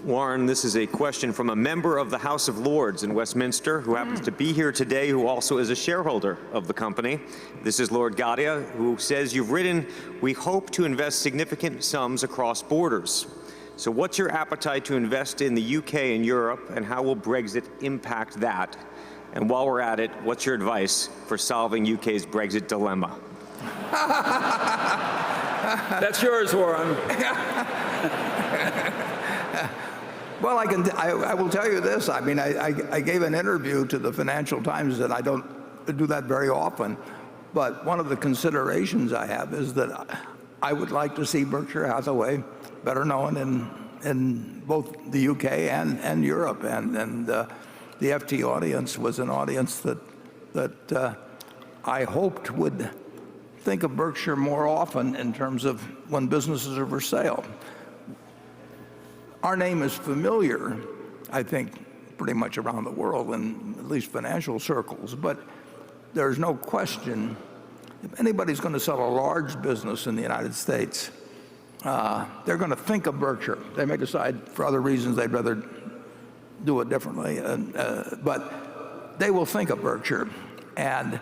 Warren, this is a question from a member of the House of Lords in Westminster who happens to be here today, who also is a shareholder of the company. This is Lord Gadia, who says, you've written, we hope to invest significant sums across borders. So what's your appetite to invest in the UK and Europe, and how will Brexit impact that? And while we're at it, what's your advice for solving UK's Brexit dilemma? That's yours, Warren. Well, I will tell you this. I mean, I gave an interview to the Financial Times, and I don't do that very often. But one of the considerations I have is that I would like to see Berkshire Hathaway better known in both the UK and Europe. And the FT audience was an audience that I hoped would think of Berkshire more often in terms of when businesses are for sale. Our name is familiar, I think, pretty much around the world, in at least financial circles, but there's no question, if anybody's going to sell a large business in the United States, they're going to think of Berkshire. They may decide for other reasons they'd rather do it differently, but they will think of Berkshire. And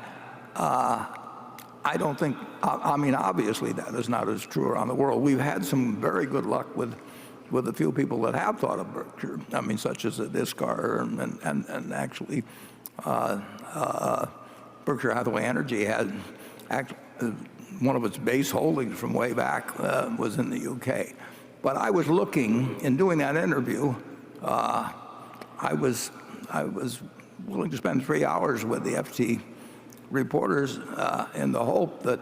I don't think, I mean, obviously that is not as true around the world. We've had some very good luck with a few people that have thought of Berkshire. I mean, such as Iskar and actually Berkshire Hathaway Energy had one of its base holdings from way back was in the UK. But I was looking, in doing that interview, I was willing to spend 3 hours with the FT reporters in the hope that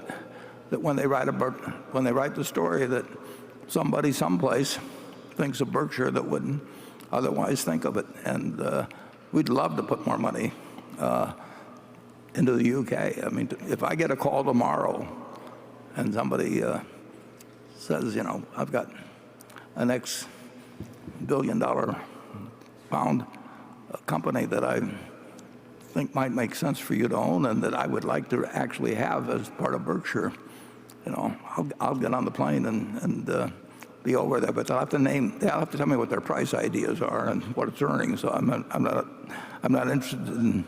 when they write the story, that somebody someplace thinks of Berkshire that wouldn't otherwise think of it. And we'd love to put more money into the UK. I mean, if I get a call tomorrow and somebody says, you know, I've got an X billion-pound company that I think might make sense for you to own and that I would like to actually have as part of Berkshire, you know, I'll get on the plane and be over there. But they'll have to tell me what their price ideas are and what it's earning. So I'm not interested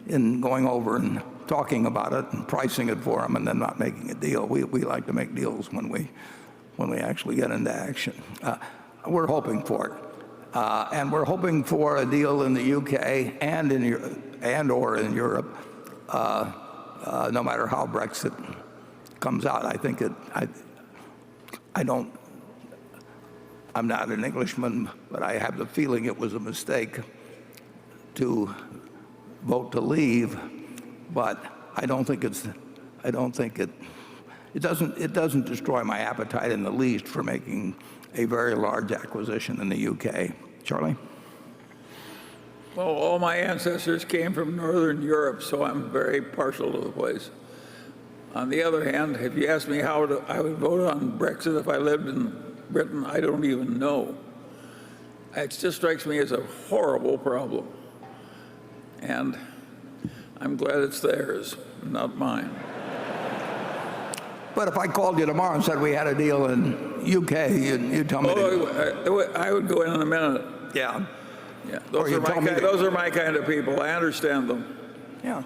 in going over and talking about it and pricing it for them and then not making a deal. We like to make deals when we actually get into action. We're hoping for it. And we're hoping for a deal in the UK or in Europe, no matter how Brexit comes out. I think I'm not an Englishman, but I have the feeling it was a mistake to vote to leave. But I don't think it doesn't destroy my appetite in the least for making a very large acquisition in the UK. Charlie? Well, all my ancestors came from Northern Europe, so I'm very partial to the place. On the other hand, if you ask me how I would vote on Brexit if I lived in Britain, I don't even know. It just strikes me as a horrible problem. And I'm glad it's theirs, not mine. But if I called you tomorrow and said we had a deal in UK, you'd tell me. I would go in a minute. Yeah. Yeah. Those are my kind of people. I understand them. Yeah.